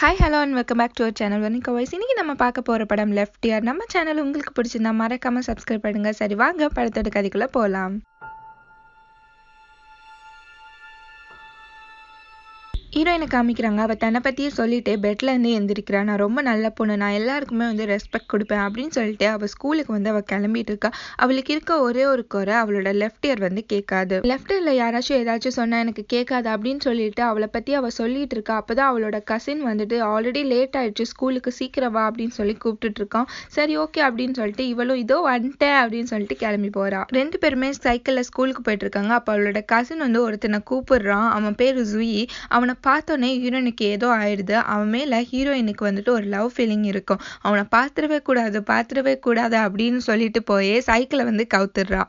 Hi hello and welcome back to our channel Vanika voice. இன்னைக்கு நம்ம பார்க்க போகிற படம் லெஃப்ட் இயர். நம்ம சேனல் உங்களுக்கு பிடிச்சிருந்தா மறக்காமல் சப்ஸ்கிரைப் பண்ணுங்க. சரி வாங்க படத்தோட கதைக்குள்ளே போகலாம். ஹீரோயினை காமிக்கிறாங்க. அவள் தன்னை பற்றியே சொல்லிட்டு பெட்லேருந்து எந்திரிக்கிறான். நான் ரொம்ப நல்ல பொண்ணு, நான் எல்லாருக்குமே ரெஸ்பெக்ட் கொடுப்பேன் அப்படின்னு சொல்லிட்டு அவள் ஸ்கூலுக்கு அவள் கிளம்பிட்டு இருக்கா. அவளுக்கு இருக்க ஒரே ஒரு குறை, அவளோட லெஃப்ட் இயர் கேட்காது. லெஃப்ட் இயரில் யாராச்சும் ஏதாச்சும் சொன்னால் எனக்கு கேட்காது அப்படின்னு சொல்லிட்டு அவளை பற்றி அவள் சொல்லிட்டு இருக்கா. அப்போ தான் அவளோட கசின் ஆல்ரெடி லேட் ஆயிடுச்சு, ஸ்கூலுக்கு சீக்கிரம் வா அப்படின்னு சொல்லி கூப்பிட்டுட்டு இருக்கான். சரி ஓகே அப்படின்னு சொல்லிட்டு இவளும் இதோ வந்துட்டேன் அப்படின்னு சொல்லிட்டு கிளம்பி போறா. ரெண்டு பேருமே சைக்கிளில் ஸ்கூலுக்கு போயிட்டு இருக்காங்க. அப்போ அவளோட கசின் ஒருத்தனை கூப்பிடுறான். அவன் பேரு ஜூயி. அவனை பார்த்தோன்னே ஹீரோயினுக்கு ஏதோ ஆயிடுது. அவன் மேல ஹீரோயினுக்கு ஒரு லவ் ஃபீலிங் இருக்கும். அவனை பார்த்துடவே கூடாது அப்படின்னு சொல்லிட்டு போய் சைக்கிளை கவுத்துடுறா.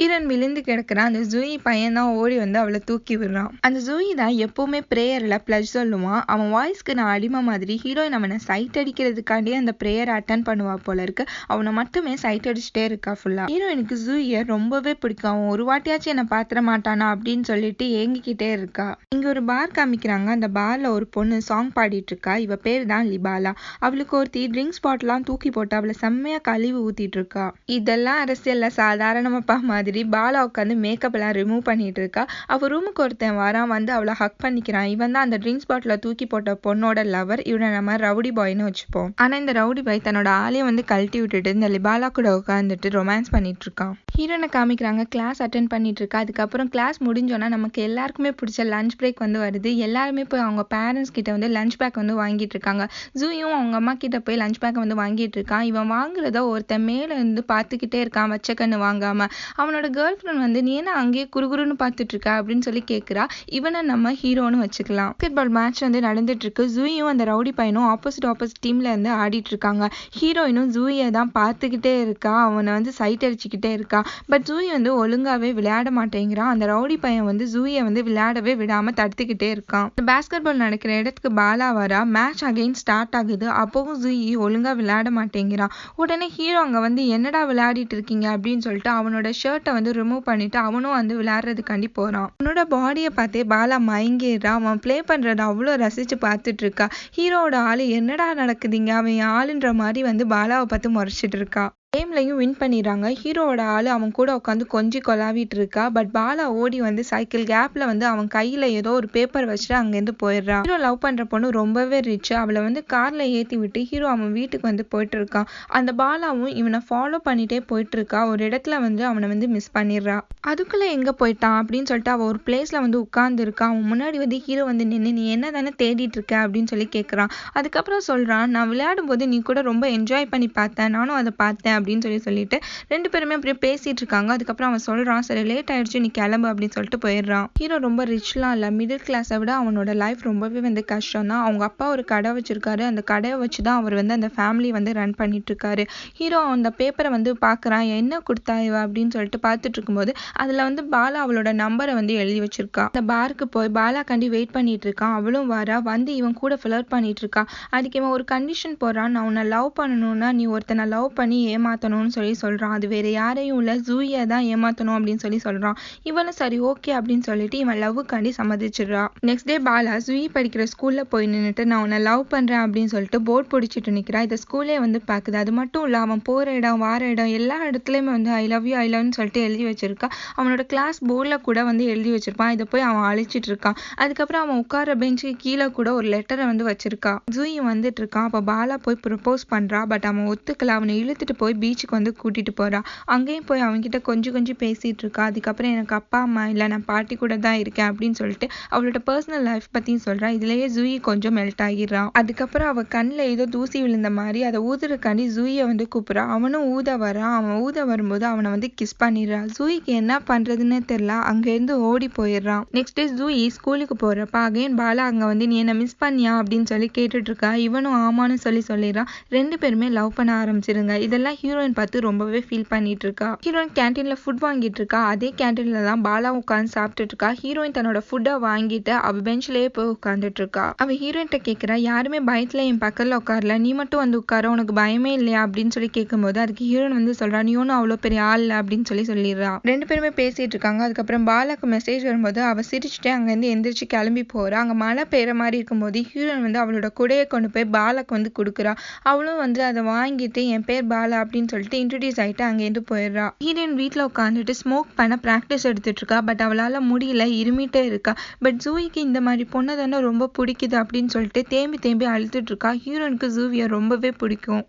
ஹீரோயின் விழுந்து கிடக்குறான். அந்த ஜூயி பையன் தான் ஓடி அவளை தூக்கி விடுறான். அந்த ஜூயி தான் எப்பவுமே ப்ரேயர்ல பிளஸ் சொல்லுவான். அவன் வாய்ஸ்க்கு நான் அடிமை மாதிரி. ஹீரோயின் அவனை சைட் அடிக்கிறதுக்காண்டியே அந்த ப்ரேயர் அட்டன் பண்ணுவா போல இருக்கு. அவனை மட்டுமே சைட் அடிச்சுட்டே இருக்கா ஃபுல்லா. ஹீரோயினுக்கு ஜூயை ரொம்பவே பிடிக்கும். அவன் ஒரு வாட்டியாச்சும் என்னை பாத்திர மாட்டானா அப்படின்னு சொல்லிட்டு ஏங்கிக்கிட்டே இருக்கா. இங்க ஒரு பார் காமிக்கிறாங்க. அந்த பார்ல ஒரு பொண்ணு சாங் பாடிட்டு இருக்கா. இவ பேர் தான் லிபாலா. அவளுக்கு ஒருத்தி ட்ரிங்க்ஸ் பாட்டிலாம் தூக்கி போட்டு அவளை செம்மையா கழிவு ஊத்திட்டு இருக்கா. இதெல்லாம் அரசியல்ல சாதாரணமாப்பா மாதிரி. பாலா உட்காந்து மேக்கப் எல்லாம் ரிமூவ் பண்ணிட்டு இருக்கா. அவ ரூமுக்கு ஒருத்தன் வரான், அவளை ஹக் பண்ணிக்கிறான். இவன் தான் அந்த ட்ரிங்க்ஸ் பாட்டில தூக்கி போட்ட பொண்ணோட லவர். இவனை நம்ம ரவுடி பாய்னு வச்சுப்போம். ஆனா இந்த ரவுடி பாய் தன்னோட ஆளையும் கழட்டி விட்டுட்டு இந்த லிபாலா கூட உட்காந்துட்டு ரொமான்ஸ் பண்ணிட்டு இருக்கான். ஹீரோனை காமிக்கிறாங்க. கிளாஸ் அட்டென்ட் பண்ணிட்டு இருக்கா. அதுக்கப்புறம் கிளாஸ் முடிஞ்சோன்னா நமக்கு எல்லாருக்குமே பிடிச்ச லஞ்ச் பிரேக் வருது. எல்லாருமே போய் அவங்க பேரண்ட்ஸ் கிட்ட லஞ்ச் பேக் வாங்கிட்டு இருக்காங்க. ஜூயும் அவங்க அம்மா கிட்ட போய் லஞ்ச் பேக் வாங்கிட்டு இருக்கான். இவன் வாங்குறத ஒருத்தன் மேல இருந்து பார்த்துக்கிட்டே இருக்கான், வச்ச கண்ணு வாங்காம. அவனோட கேர்ள் ஃப்ரெண்ட் நீ என்ன அங்கேயே குறுகுறுன்னு பார்த்துட்டு இருக்க அப்படின்னு சொல்லி கேட்குறா. இவனை நம்ம ஹீரோன்னு வச்சுக்கலாம். பாஸ்கெட் பால் மேட்ச் நடந்துட்டு இருக்கு. ஜூயும் அந்த ரவுடி பையனும் ஆப்போசிட் டீம்ல இருந்து ஆடிட்டு இருக்காங்க. ஹீரோயினும் ஜூயை தான் பார்த்துக்கிட்டே இருக்கா. அவனை சைட் அடிச்சுக்கிட்டே இருக்கா. பட் ஜூயி ஒழுங்காவே விளையாட மாட்டேங்கிறான். அந்த ரவுடி பையன் ஜூயை விளையாடவே விடாம தடுத்துக்கிட்டே இருக்கான். பாஸ்கெட் பால் நடக்கிற இடத்துக்கு பாலா வரா. மேட்ச் அகைன் ஸ்டார்ட் ஆகுது. அப்பவும் ஜூயி ஒழுங்கா விளையாட மாட்டேங்கிறான். உடனே ஹீரோ அங்க என்னடா விளையாடிட்டு இருக்கீங்க அப்படின்னு சொல்லிட்டு அவனோட ஷர்ட்டை ரிமூவ் பண்ணிட்டு அவனும் விளையாடுறதுக்காண்டி போறான். அவனோட பாடியை பார்த்தே பாலா மயங்கிடுறான். அவன் பிளே பண்றத அவ்வளோ ரசிச்சு பார்த்துட்டு இருக்கா. ஹீரோட ஆளு என்னடா நடக்குதுங்க, அவன் ஆளுன்ற மாதிரி பாலாவை பார்த்து முறைச்சிட்டு இருக்கா. கேம்லையும் வின் பண்ணிடுறாங்க. ஹீரோவோட ஆளு அவன் கூட உட்காந்து கொஞ்சி கொலாவிட்டு இருக்கா. பட் பாலா ஓடி சைக்கிள் கேப்ல அவன் கையில ஏதோ ஒரு பேப்பர் வச்சுட்டு அங்கேருந்து போயிடுறான். ஹீரோ லவ் பண்ற பொண்ணு ரொம்பவே ரிச். அவளை கார்ல ஏத்தி விட்டு ஹீரோ அவன் வீட்டுக்கு போயிட்டு இருக்கான். அந்த பாலாவும் இவனை ஃபாலோ பண்ணிட்டே போயிட்டு இருக்கா. ஒரு இடத்துல அவனை மிஸ் பண்ணிடுறா. அதுக்குள்ள எங்க போயிட்டான் அப்படின்னு சொல்லிட்டு அவன் ஒரு பிளேஸ்ல உட்கார்ந்து இருக்கான். அவன் முன்னாடி ஹீரோ நின்று நீ என்ன தானே தேடிட்டு இருக்க அப்படின்னு சொல்லி கேட்கறான். அதுக்கப்புறம் சொல்றான், நான் விளையாடும் போது நீ கூட ரொம்ப என்ஜாய் பண்ணி பார்த்தேன், நானும் அதை பார்த்தேன் அப்படின்னு சொல்லிட்டு ரெண்டு பேருமே அப்படியே பேசிட்டு இருக்காங்க. அதுக்கப்புறம் அவன் சொல்றான், சரி லேட் ஆயிடுச்சு நீ கிளம்பு அப்படின்னு சொல்லிட்டு போயிடுறான். ஹீரோ ரொம்ப ரிச்லாம் இல்ல, மிடில் கிளாஸை விட அவனோட லைஃப் ரொம்பவே கஷ்டம் தான். அவங்க அப்பா ஒரு கடை வச்சிருக்காரு. அந்த கடையை வச்சுதான் அவர் அந்த ஃபேமிலி ரன் பண்ணிட்டு இருக்காரு. ஹீரோ அந்த பேப்பரை பாக்குறான். என்ன கொடுத்தா இவ அப்படின்னு சொல்லிட்டு பார்த்துட்டு இருக்கும்போது அதுல பாலா அவளோட நம்பரை எழுதி வச்சிருக்கா. அந்த பாருக்கு போய் பாலா கண்டி வெயிட் பண்ணிட்டு இருக்கான். அவளும் வரா. இவன் கூட ஃபிளர்ட் பண்ணிட்டு இருக்கா. அதுக்கு இவன் ஒரு கண்டிஷன் போடுறான், நான் உன்னை லவ் பண்ணணும்னா நீ ஒருத்தனை லவ் பண்ணி ஏமாத்தணும்னு சொல்றான். அது வேற யாரையும் இல்ல, ஜூயை தான் ஏமாத்தணும் அப்படின்னு சொல்றான். இவனும் சரி ஓகே அப்படின்னு சொல்லிட்டு இவன் லவ்வுக்காண்டி சம்மதிச்சிடுறா. நெக்ஸ்ட் டே பாலா ஜூயி படிக்கிற ஸ்கூல்ல போய் நின்னுட்டு நான் உன்னை லவ் பண்றேன் அப்படின்னு சொல்லிட்டு போர்ட் பிடிச்சிட்டு நிக்கிறா. இதை ஸ்கூலே பாக்குது. அது மட்டும் இல்ல, அவன் போற இடம் வார இடம் எல்லா இடத்துலயுமே ஐ லவ் யூன்னு சொல்லிட்டு எழுதி வச்சிருக்கா. அவனோட கிளாஸ் போர்ட்ல கூட எழுதி வச்சிருப்பான். இதை போய் அவன் அழிச்சிட்டு இருக்கான். அதுக்கப்புறம் அவன் உட்கார பெஞ்சுக்கு கீழே கூட ஒரு லெட்டரை வச்சிருக்கா. ஜூயி வந்துட்டு இருக்கான். அப்ப பாலா போய் ப்ரப்போஸ் பண்றா. பட் அவன் ஒத்துக்கல. அவனை இழுத்துட்டு போய் பீச்சுக்கு கூட்டிட்டு போறா. அங்கேயும் போய் அவன்கிட்ட கொஞ்சம் பேசிட்டு இருக்கா. அதுக்கப்புறம் எனக்கு அப்பா அம்மா இல்ல, நான் பாட்டி கூட தான் இருக்கேன் அப்படின்னு சொல்லிட்டு அவளோட பர்சனல் லைஃப் பத்தியும் சொல்றா. இதுலயே ஜூயி கொஞ்சம் மெல்ட் ஆகிடுறான். அதுக்கப்புறம் அவ கண்ணுல ஏதோ தூசி விழுந்த மாதிரி அதை ஊதுறக்காண்டி ஜூயை கூப்பிடுறா. அவனும் ஊத வரான். அவன் ஊத வரும்போது அவனை கிஸ் பண்ணிடுறான். ஜூயிக்கு என்ன பண்றதுன்னு தெரியல, அங்க இருந்து ஓடி போயிடுறான். நெக்ஸ்ட் டே ஜூயி ஸ்கூலுக்கு போறப்ப அகைன் பாலா அங்க நீ என்ன மிஸ் பண்ணியா அப்படின்னு சொல்லி கேட்டுட்டு இருக்கா. இவனும் ஆமான்னு சொல்லிடுறான். ரெண்டு பேருமே லவ் பண்ண ஆரம்பிச்சிருங்க. இதெல்லாம் ஹீரோயின் பார்த்து ரொம்பவே ஃபீல் பண்ணிட்டு இருக்கா. ஹீரோயின் கேண்டீன்ல ஃபுட் வாங்கிட்டு இருக்கா. அதே கேண்டீன்ல தான் பாலா உட்காந்து சாப்பிட்டுட்டு இருக்கா. ஹீரோயின் தன்னோட ஃபுட்டை வாங்கிட்டு அவ பெஞ்ச்லயே போய் உட்காந்துட்டு இருக்கா. அவ ஹீரோயின்ட்ட கேட்கிறா, யாருமே பயத்துல என் பக்கத்துல உட்காரல, நீ மட்டும் வந்து உட்கார, உனக்கு பயமே இல்லையா அப்படின்னு சொல்லி கேட்கும்போது அதுக்கு ஹீரோயின் வந்து சொல்றா, நீ ஒன்னும் அவ்வளோ பெரிய ஆள் இல்லை அப்படின்னு சொல்லிடுறா. ரெண்டு பேருமே பேசிட்டு இருக்காங்க. அதுக்கப்புறம் பாலாக்கு மெசேஜ் வரும்போது அவ சிரிச்சுட்டு அங்கேருந்து எந்திரிச்சு கிளம்பி போறா. அங்க மழை பெய்யற மாதிரி இருக்கும்போது ஹீரோயின் வந்து அவளோட குடையை கொண்டு போய் பாலாக்கு வந்து கொடுக்குறா. அவளும் வந்து அதை வாங்கிட்டு என் பேர் பாலா அப்படின்னு சொல்லிட்டு இன்ட்ரடியூஸ் ஆயிட்டு அங்கேருந்து போயிடுறா. ஹீரோயின் வீட்டில் உட்காந்துட்டு ஸ்மோக் பண்ண ப்ராக்டிஸ் எடுத்துட்டு இருக்கா. பட் அவளால முடியல, இருமிட்டே இருக்கா. பட் ஜூயிக்கு இந்த மாதிரி பொண்ணை தானே ரொம்ப பிடிக்குது அப்படின்னு சொல்லிட்டு தேம்பி தேம்பி அழுதுட்டு இருக்கா. ஹீரோயினுக்கு ஜூவியை ரொம்பவே பிடிக்கும்.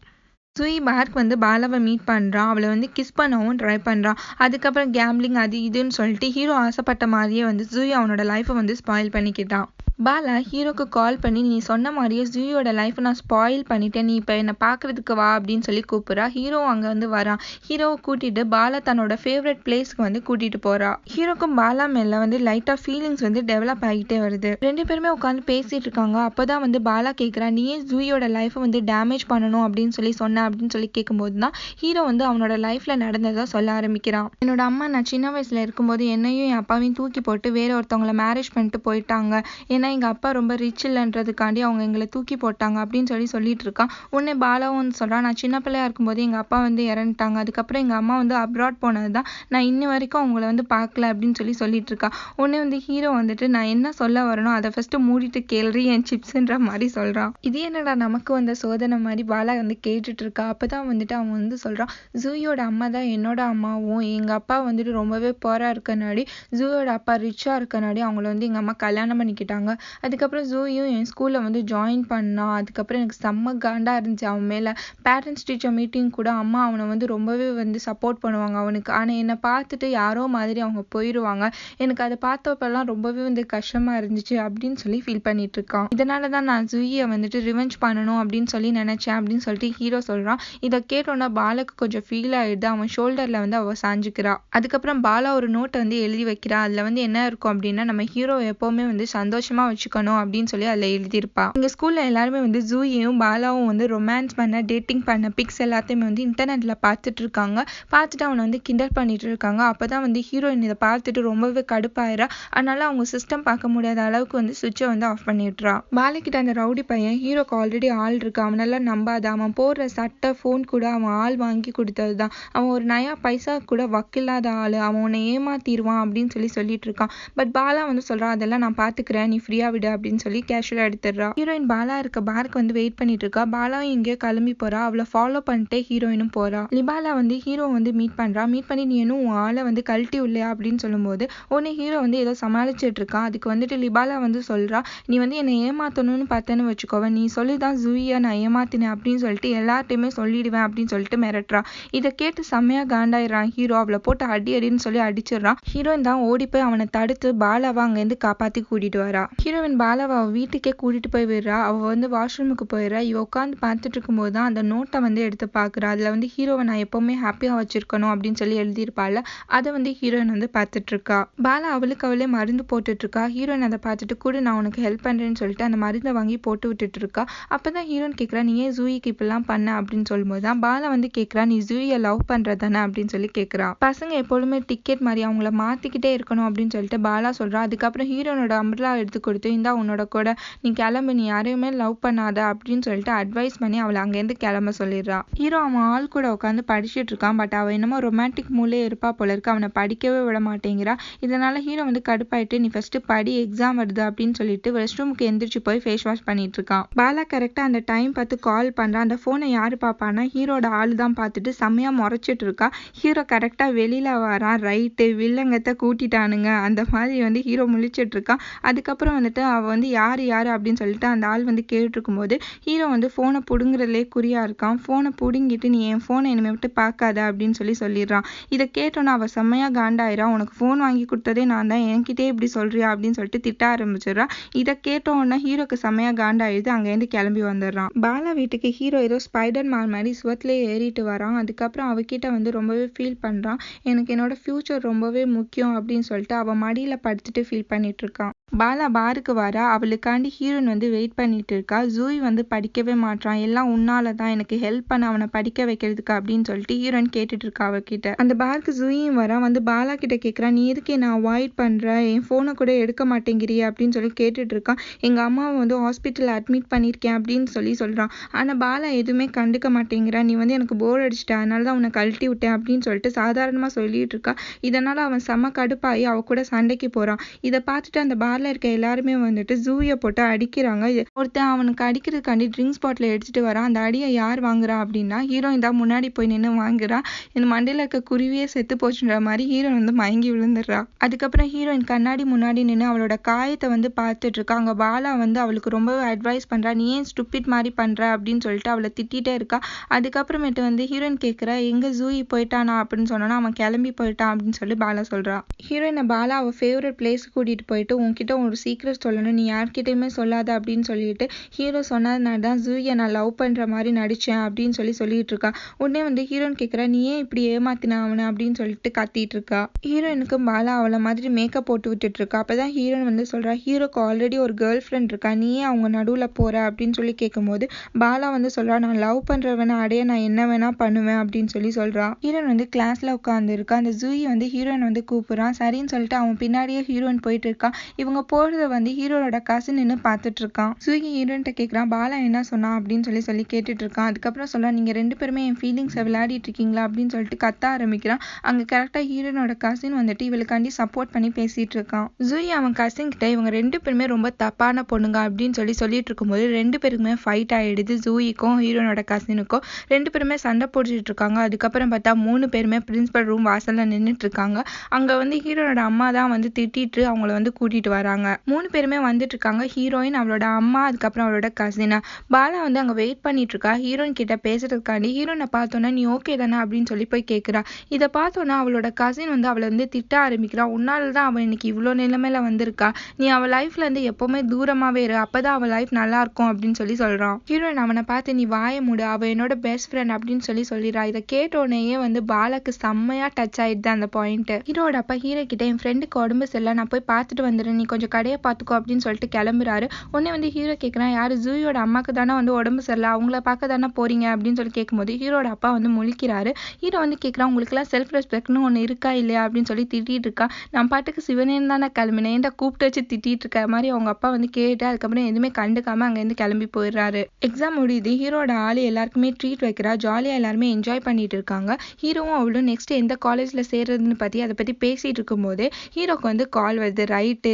ஜூயி பார்க் வந்து பாலாவை மீட் பண்ணுறான். அவளை வந்து கிஸ் பண்ணவும் ட்ரை பண்ணுறான். அதுக்கப்புறம் கேம்லிங் அது இதுன்னு சொல்லிட்டு ஹீரோ ஆசைப்பட்ட மாதிரியே வந்து ஜூயி அவனோட லைஃப்பை வந்து ஸ்பாயில் பண்ணிக்கிட்டான். பாலா ஹீரோக்கு கால் பண்ணி, நீ சொன்ன மாதிரியே ஜூயோட லைஃப்பை நான் ஸ்பாயில் பண்ணிட்டேன், நீ இப்போ என்னை பார்க்கறதுக்கு வா அப்படின்னு சொல்லி கூப்பிட்றா. ஹீரோ அங்கே வந்து வரான். ஹீரோவை கூட்டிட்டு பாலா தன்னோட ஃபேவரட் பிளேஸ்க்கு வந்து கூட்டிட்டு போறா. ஹீரோக்கும் பாலா மேல வந்து லைட்டா ஃபீலிங்ஸ் வந்து டெவலப் ஆகிட்டே வருது. ரெண்டு பேருமே உட்காந்து பேசிட்டு இருக்காங்க. அப்போதான் வந்து பாலா கேட்குறா, நீ ஏன் ஜூயோட லைஃப்பை வந்து டேமேஜ் பண்ணணும் அப்படின்னு சொல்லி சொன்ன அப்படின்னு சொல்லி கேட்கும்போது தான் ஹீரோ வந்து அவனோட லைஃப்ல நடந்ததை சொல்ல ஆரம்பிக்கிறான். என்னோட அம்மா நான் சின்ன வயசுல இருக்கும்போது என்னையும் என் அப்பாவையும் தூக்கி போட்டு வேற ஒருத்தவங்களை மேரேஜ் பண்ணிட்டு போயிட்டாங்க. ஏன்னா எங்க அப்பா ரொம்ப ரிச் இல்லைன்றதுக்காண்டி அவங்க எங்களை தூக்கி போட்டாங்க அப்படின்னு சொல்லிட்டு இருக்கான். உடனே பாலாவும் சொல்றான், நான் சின்ன பிள்ளையா இருக்கும்போது எங்க அப்பா வந்து இறந்துட்டாங்க. அதுக்கப்புறம் எங்க அம்மா வந்து அப்ராட் போனதுதான் நான் இன்ன வரைக்கும் அவங்கள வந்து பார்க்கல அப்படின்னு சொல்லிட்டு இருக்கா. உடனே வந்து ஹீரோ வந்துட்டு, நான் என்ன சொல்ல வரணும் அதை ஃபர்ஸ்ட் மூடிட்டு கேள்றி என் சிப்ஸ்ன்ற மாதிரி சொல்றான். இது என்னடா நமக்கு வந்த சோதனை மாதிரி பாலா வந்து கேட்டுட்டு இருக்கா. அப்பதான் வந்துட்டு அவன் வந்து சொல்றான், ஜூயோட அம்மா தான் என்னோட அம்மாவும், எங்க அப்பா வந்துட்டு ரொம்பவே போரா இருக்கனாடி ஜூயோட அப்பா ரிச்சா இருக்கனாடி அவங்கள வந்து எங்க அம்மா கல்யாணம் பண்ணிக்கிட்டாங்க. அதுக்கப்புறம் ஜூயும் என் ஸ்கூல்ல வந்து ஜாயின் பண்ணான். அதுக்கப்புறம் எனக்கு செம்ம காண்டா இருந்துச்சு அவன் மேல. பேரண்ட்ஸ் டீச்சர் மீட்டிங் கூட அம்மா அவனை வந்து ரொம்பவே வந்து சப்போர்ட் பண்ணுவாங்க அவனுக்கு. ஆனா என்னை பார்த்துட்டு யாரோ மாதிரி அவங்க போயிடுவாங்க. எனக்கு அதை பார்த்தப்பெல்லாம் ரொம்பவே வந்து கஷ்டமா இருந்துச்சு அப்படின்னு சொல்லி ஃபீல் பண்ணிட்டு இருக்கான். இதனாலதான் நான் ஜூயை வந்துட்டு ரிவெஞ்ச் பண்ணணும் அப்படின்னு சொல்லி நினைச்சேன் அப்படின்னு சொல்லிட்டு ஹீரோ சொல்றான். இதை கேட்டோன்னா பாலாக்கு கொஞ்சம் ஃபீல் ஆயிடுது. அவன் ஷோல்டர்ல வந்து அவ சாஞ்சுக்கிறா. அதுக்கப்புறம் பாலா ஒரு நோட்டை வந்து எழுதி வைக்கிறா. அதுல வந்து என்ன இருக்கும் அப்படின்னா, நம்ம ஹீரோ எப்பவுமே வந்து சந்தோஷமா வச்சுக்கணும் அப்படின்னு சொல்லி அதுல எழுதியிருப்பா. எங்க ஸ்கூல்ல எல்லாருமே வந்து ஜூயும் பாலாவும் வந்து ரொமான்ஸ் பண்ண, டேட்டிங் பண்ண பிக்ஸ் எல்லாத்தையுமே வந்து இன்டர்நெட்ல பார்த்துட்டு இருக்காங்க. பார்த்துட்டு அவனை வந்து கிண்டல் பண்ணிட்டு இருக்காங்க. அப்பதான் வந்து ஹீரோயின் இதை பார்த்துட்டு ரொம்பவே கடுப்பாயிரா. அதனால அவங்க சிஸ்டம் பார்க்க முடியாத அளவுக்கு வந்து சுவிட்சை வந்து ஆஃப் பண்ணிடுறா. பாலாக்கிட்ட அந்த ரவுடி பையன், ஹீரோக்கு ஆல்ரெடி ஆள் இருக்கு, அவனெல்லாம் நம்பாத, அவன் போடுற சட்டை ஃபோன் கூட அவன் ஆள் வாங்கி கொடுத்ததுதான், அவன் ஒரு நயா பைசா கூட வக்கில்லாத ஆளு, அவன் உன்னை ஏமாத்திடுவான் அப்படின்னு சொல்லிட்டு இருக்கான். பட் பாலா வந்து சொல்றான், அதெல்லாம் நான் பாத்துக்கிறேன், நீ ஃப்ரீயா விடு அப்படின்னு சொல்லி கேஷுவலா எடுத்துடுறா. ஹீரோயின் பாலா இருக்க பார்க்கு வந்து வெயிட் பண்ணிட்டு இருக்கா. பாலாவும் எங்கேயோ கிளம்பி போறா. அவளை ஃபாலோ பண்ணிட்டே ஹீரோயினும் போறா. லிபாலா வந்து ஹீரோ வந்து மீட் பண்றா. மீட் பண்ணி, நீ இன்னும் உன் ஆளை வந்து கழட்டி இல்லையா அப்படின்னு சொல்லும்போது உடனே ஹீரோ வந்து ஏதோ சமாளிச்சுட்டு இருக்கான். அதுக்கு வந்துட்டு லிபாலா வந்து சொல்றா, நீ வந்து என்னை ஏமாத்தணும்னு பார்த்தேன்னு வச்சுக்கோவேன், நீ சொல்லிதான் ஜூயா நான் ஏமாத்தினேன் அப்படின்னு சொல்லிட்டு எல்லார்ட்டையுமே சொல்லிடுவேன் அப்படின்னு சொல்லிட்டு மிரட்டுறா. இதை கேட்டு செம்மையா காண்டாயிடுறான் ஹீரோ. அவளை போட்டு அடின்னு சொல்லி அடிச்சிடறான். ஹீரோயின் தான் ஓடி போய் அவனை தடுத்து பாலாவை அங்கேருந்து காப்பாத்தி கூட்டிட்டு வரா. ஹீரோயின் பாலாவை அவ வீட்டுக்கே கூட்டிட்டு போய் விடுறா. அவ வந்து வாஷ்ரூமுக்கு போயிடுறா. இவ உட்காந்து பார்த்துட்டு இருக்கும்போது தான் அந்த நோட்டை வந்து எடுத்து பாக்குறா. அதுல வந்து ஹீரோவை நான் எப்பவுமே ஹாப்பியா வச்சிருக்கணும் அப்படின்னு சொல்லி எழுதியிருப்பாள். அதை வந்து ஹீரோயின் வந்து பார்த்துட்டு இருக்கா. பாலா அவளே மருந்து போட்டுட்டு இருக்கா. ஹீரோயின் அதை பார்த்துட்டு கூட நான் உனக்கு ஹெல்ப் பண்றேன்னு சொல்லிட்டு அந்த மருந்தை வாங்கி போட்டு விட்டுட்டு இருக்கா. அப்பதான் ஹீரோயின் கேட்கறா, நீ ஏன் ஜூயிக்கு இப்பெல்லாம் பண்ண அப்படின்னு சொல்லும்போது தான் பாலா வந்து கேட்கறா, நீ ஜூயை லவ் பண்றதானே அப்படின்னு சொல்லி கேட்கறா. பசங்க எப்பொழுதுமே டிக்கெட் மாதிரி அவங்கள மாத்திக்கிட்டே இருக்கணும் அப்படின்னு சொல்லிட்டு பாலா சொல்றா. அதுக்கப்புறம் ஹீரோனோட அம்ப்ரலா எடுத்து கொடுத்து, இந்தா உன்னோட கூட, நீ கிளம்பு, நீ யாரையுமே லவ் பண்ணாத அப்படின்னு சொல்லிட்டு அட்வைஸ் பண்ணி அவளை அங்கேருந்து கிளம்ப சொல்லிடுறா. ஹீரோ அவன் ஆள் கூட உட்காந்து படிச்சுட்டு இருக்கான். பட் அவன் என்னமோ ரொமான்டிக் மூலே இருப்பா போல இருக்கு. அவனை படிக்கவே விட மாட்டேங்கிறா. இதனால ஹீரோ வந்து கடுப்பாயிட்டு, நீ ஃபர்ஸ்ட் படி, எக்ஸாம் வருது அப்படின்னு சொல்லிட்டு ரெஸ்ட் ரூமுக்கு எந்திரிச்சு போய் ஃபேஸ் வாஷ் பண்ணிட்டு இருக்கான். பாலா கரெக்டா அந்த டைம் பார்த்து கால் பண்றான். அந்த போனை யாரு பாப்பானா ஹீரோட ஆளு தான். பார்த்துட்டு செம்மையா முறைச்சிட்டு இருக்கா. ஹீரோ கரெக்டா வெளியில வரான். ரைட்டு, வில்லங்கத்தை கூட்டிட்டானுங்க அந்த மாதிரி வந்து ஹீரோ முழிச்சிட்டு இருக்கான். அதுக்கப்புறம் வந்துட்டு அவ வந்து யாரு அப்படின்னு சொல்லிட்டு அந்த ஆள் வந்து கேட்டு இருக்கும்போது ஹீரோ வந்து போனை புடுங்குறதுலே குறியா இருக்கான். போனை புடுங்கிட்டு, நீ என் போனை இனிமே விட்டு பார்க்காத அப்படின்னு சொல்லிடுறான். இதை கேட்டோன்னா அவ செம்மையா காண்டாயிரா. உனக்கு போன் வாங்கி கொடுத்ததே நான் தான், என்கிட்டே இப்படி சொல்றியா அப்படின்னு சொல்லிட்டு திட்ட ஆரம்பிச்சிடறான். இதை கேட்டோன்னா ஹீரோக்கு செம்மையா காண்டாயிடுது. அங்கேருந்து கிளம்பி வந்துடுறான். பாலா வீட்டுக்கு ஹீரோ ஏதோ ஸ்பைடர் மேன் மாதிரி சுவத்திலே ஏறிட்டு வரான். அதுக்கப்புறம் அவகிட்ட வந்து ரொம்பவே ஃபீல் பண்றான். எனக்கு என்னோட ஃபியூச்சர் ரொம்பவே முக்கியம் அப்படின்னு சொல்லிட்டு அவ மடியில படுத்துட்டு ஃபீல் பண்ணிட்டு இருக்கான். பாலா பாருக்கு வரா. அவளுக்காண்டி ஹீரோயின் வந்து வெயிட் பண்ணிட்டு இருக்கா. ஜூயி வந்து படிக்கவே மாட்றான். எல்லாம் உன்னால தான், எனக்கு ஹெல்ப் பண்ண அவனை படிக்க வைக்கிறதுக்கு அப்படின்னு சொல்லிட்டு ஹீரோயின் கேட்டுட்டு இருக்கா அவகிட்ட. அந்த பாருக்கு ஜூயும் வரா. வந்து பாலா கிட்ட கேட்குறா, நீ எதுக்கு என்ன அவாய்ட் பண்ற, என் ஃபோனை கூட எடுக்க மாட்டேங்கிறிய அப்படின்னு சொல்லி கேட்டுட்டு இருக்கான். எங்க அம்மாவை வந்து ஹாஸ்பிட்டலில் அட்மிட் பண்ணியிருக்கேன் அப்படின்னு சொல்றான். ஆனால் பாலா எதுவுமே கண்டுக்க மாட்டேங்கிறா. நீ வந்து எனக்கு போர் அடிச்சிட்ட, அதனால தான் உன்னை கழட்டி விட்டேன் அப்படின்னு சொல்லிட்டு சாதாரணமாக சொல்லிட்டு இருக்கா. இதனால அவன் செம கடுப்பாகி அவ கூட சண்டைக்கு போறான். இதை பார்த்துட்டு அந்த பார்ல இருக்க எல்லாருமே வந்துட்டு ஜூயை போட்டு அடிக்கிறாங்க. ஒருத்தன் அவனுக்கு அடிக்கிறதுக்காண்டி ட்ரிங்க்ஸ் பாட்டில் எடுத்துட்டு வரான். அந்த அடியை யார் வாங்குறா அப்படின்னா ஹீரோயின் தான் முன்னாடி போய் நின்று வாங்குறா. இந்த மண்டையில் இருக்க குருவியே செத்து போச்சுன்ற மாதிரி ஹீரோயின் வந்து மயங்கி விழுந்துடுறா. அதுக்கப்புறம் ஹீரோயின் கண்ணாடி முன்னாடி நின்று அவளோட காயத்தை வந்து பார்த்துட்டு இருக்கா. அங்கே பாலா வந்து அவளுக்கு ரொம்பவே அட்வைஸ் பண்றா. நீ ஏன் ஸ்டூபிட் மாதிரி பண்ற அப்படின்னு சொல்லிட்டு அவளை திட்டிகிட்டே இருக்கா. அதுக்கப்புறமேட்டு வந்து ஹீரோயின் கேட்குறா, எங்க ஜூயி போயிட்டானா அப்படின்னு சொன்னோன்னா அவன் கிளம்பி போயிட்டான் அப்படின்னு சொல்லி பாலா சொல்றா. ஹீரோயினை பாலா அவள் ஃபேவரட் பிளேஸ் கூட்டிட்டு போயிட்டு, உன்கிட்ட ஒரு சீக்ரெட் சொல்லணும், நீ யார்கிட்டயுமே சொல்லாத அப்படின்னு சொல்லிட்டு ஹீரோ சொன்னதுனால தான் ஜூயை நான் லவ் பண்ற மாதிரி நடிச்சேன் அப்படின்னு சொல்லிட்டு இருக்கா. உடனே வந்து ஹீரோயின் கேட்குறா, நீ ஏன் இப்படி ஏமாத்தின அவனை அப்படின்னு சொல்லிட்டு கத்திட்டு இருக்கா. ஹீரோயினுக்கு பாலா அவளை மாதிரி மேக்கப் போட்டு விட்டுட்டு இருக்கா. அப்பதான் ஹீரோயின் வந்து சொல்றா, ஹீரோக்கு ஆல்ரெடி ஒரு கேர்ள் ஃப்ரெண்ட் இருக்கா, நீ ஏன் அவங்க நடுவில் போற அப்படின்னு சொல்லி கேட்கும்போது பாலா வந்து சொல்றா, நான் லவ் பண்றவனை அடைய நான் என்ன வேணா பண்ணுவேன் அப்படின்னு சொல்றா. ஹீரோயின் வந்து கிளாஸ்ல உட்காந்து இருக்கா. அந்த ஜூயி வந்து ஹீரோயின் வந்து கூப்பிடுறான். சரின்னு சொல்லிட்டு அவன் பின்னாடியே ஹீரோயின் போயிட்டு இருக்கா. இவங்க போறத வந்து ஹீரோனோட கசின் நின்று பார்த்துட்டு இருக்கான். ஜூயி ஹீரோயின்ட்ட கேட்குறான், பாலா என்ன சொன்னா அப்படின்னு சொல்லி கேட்டுட்டு இருக்கான். அதுக்கப்புறம் சொல்றா, நீங்க 2 பேருமே என் ஃபீலிங்ஸை விளையாடிட்டு இருக்கீங்களா அப்படின்னு சொல்லிட்டு கத்த ஆரம்பிக்கிறான். அங்க கரெக்டா ஹீரோனோட கசின் வந்துட்டு இவளுக்காண்டி சப்போர்ட் பண்ணி பேசிட்டு இருக்கான். ஜூயி அவன் கசின் கிட்ட இவங்க 2 பேருமே ரொம்ப தப்பான பொண்ணுங்க அப்படின்னு சொல்லிட்டு இருக்கும்போது 2 பேருக்குமே ஃபைட் ஆயிடுது. ஜூயிக்கும் ஹீரோனோட கசினுக்கும் 2 பேருமே சண்டை போட்டுட்டு இருக்காங்க. அதுக்கப்புறம் பார்த்தா 3 பேருமே பிரின்சிபல் ரூம் வாசல்ல நின்றுட்டு இருக்காங்க. அங்க வந்து ஹீரோனோட அம்மா தான் வந்து திட்டிட்டு அவங்கள வந்து கூட்டிட்டு வராங்க. 3 பேருமே வந்துட்டு இருக்காங்க. ஹீரோயின், அவளோட அம்மா, அதுக்கப்புறம் அவளோட கசினா. பாலா வந்து அங்க வெயிட் பண்ணிட்டு இருக்கா ஹீரோயின் கிட்ட பேசுறதுக்காண்டி. ஹீரோனை பார்த்தோன்னா நீ ஓகே தானே அப்படின்னு சொல்லி போய் கேட்குறா. இதை பார்த்தோன்னா அவளோட கசின் வந்து அவளை வந்து திட்ட ஆரம்பிக்கிறா. உன்னால தான் அவள் இன்னைக்கு இவ்வளோ நிலைமையில வந்திருக்கா, நீ அவள் லைஃப்ல இருந்து எப்பவுமே தூரமாவே இரு, அப்பதான் அவள் லைஃப் நல்லா இருக்கும் அப்படின்னு சொல்றான். ஹீரோயின் அவனை பார்த்து, நீ வாய மூடு, அவ என்னோட பெஸ்ட் ஃப்ரெண்ட் அப்படின்னு சொல்லிடுறா. இதை கேட்டோடனேயே வந்து பாலாக்கு செம்மையா டச் ஆயிடுது அந்த பாயிண்ட். ஹீரோட அப்பா ஹீரோ கிட்ட, என் ஃப்ரெண்டுக்கு உடம்பு சரியில்லை, நான் போய் பார்த்துட்டு வந்துடுறேன், நீ கொஞ்சம் கடையை பார்த்துக்கோ அப்படின்னு சொல்லிட்டு கிளம்புறாரு. உடனே வந்து ஹீரோ கேட்குறான், யாரு ஜூயோட அம்மாக்கு தானே வந்து உடம்பு சரியில்லை, அவங்கள பார்க்க தானே போறீங்க அப்படின்னு சொல்லி கேட்கும்போது ஹீரோட அப்பா வந்து முழிக்கிறாரு. ஹீரோ வந்து கேட்குறான், உங்களுக்குலாம் செல்ஃப் ரெஸ்பெக்ட்னு ஒன்று இருக்கா இல்லையா அப்படின்னு சொல்லி திட்டிட்டு இருக்கா. நான் பாட்டுக்கு சிவனேன்னு தானே கிளம்பினேன், ஏன்டா கூப்பிட்டு வச்சு திட்டிட்டு இருக்க மாதிரி அவங்க அப்பா வந்து கேட்டு அதுக்கப்புறம் எதுவுமே கண்டுக்காம அங்கேருந்து கிளம்பி போயிடுறாரு. எக்ஸாம் முடியுது. ஹீரோட ஆளு எல்லாருக்குமே ட்ரீட் வைக்கிறா. ஜாலியா எல்லாருமே என்ஜாய் பண்ணிட்டு இருக்காங்க. ஹீரோவும் அவளும் நெக்ஸ்ட் எந்த காலேஜ்ல சேர்றதுன்னு பத்தி அதை பத்தி பேசிட்டு இருக்கும்போது ஹீரோக்கு வந்து கால் வருது. ரைட்டு,